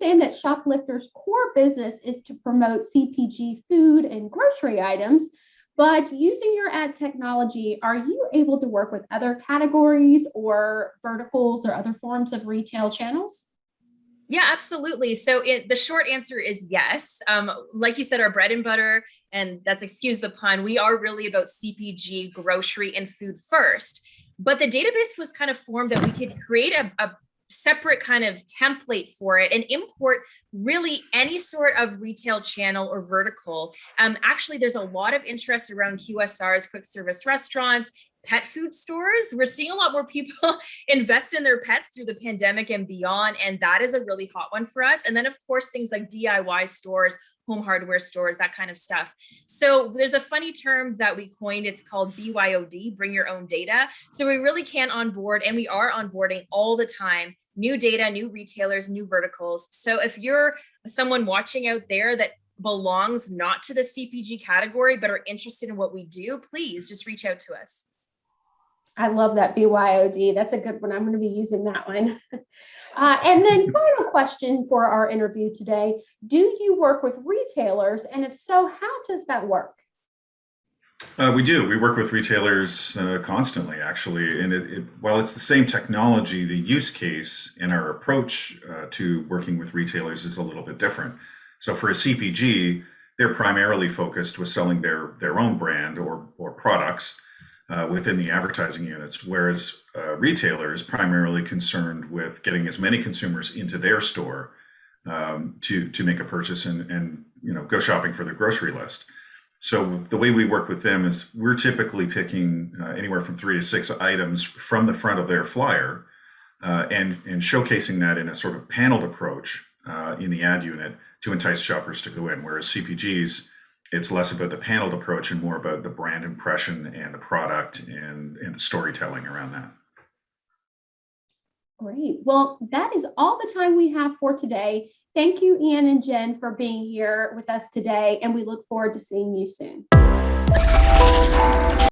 understand that Shoplifter's core business is to promote CPG food and grocery items, but using your ad technology, are you able to work with other categories or verticals or other forms of retail channels? Yeah, absolutely. So the short answer is yes. Like you said, our bread and butter, and that's excuse the pun, we are really about CPG, grocery, and food first. But the database was kind of formed that we could create a separate kind of template for it and import really any sort of retail channel or vertical. Actually, there's a lot of interest around QSRs, quick service restaurants, pet food stores. We're seeing a lot more people invest in their pets through the pandemic and beyond. And that is a really hot one for us. And then, of course, things like DIY stores, home hardware stores, that kind of stuff. So there's a funny term that we coined. It's called BYOD, bring your own data. So we really can onboard, and we are onboarding all the time, new data, new retailers, new verticals. So if you're someone watching out there that belongs not to the CPG category, but are interested in what we do, please just reach out to us. I love that BYOD. That's a good one. I'm going to be using that one. And then final question for our interview today. Do you work with retailers? And if so, how does that work? We do. We work with retailers constantly, actually. And while it's the same technology, the use case and our approach to working with retailers is a little bit different. So for a CPG, they're primarily focused with selling their own brand or products within the advertising units, whereas retailer is primarily concerned with getting as many consumers into their store to make a purchase and go shopping for their grocery list. So the way we work with them is we're typically picking anywhere from 3 to 6 items from the front of their flyer and showcasing that in a sort of paneled approach in the ad unit to entice shoppers to go in. Whereas CPGs, it's less about the paneled approach and more about the brand impression and the product and the storytelling around that. Great. Well, that is all the time we have for today. Thank you, Ian and Jen, for being here with us today, and we look forward to seeing you soon.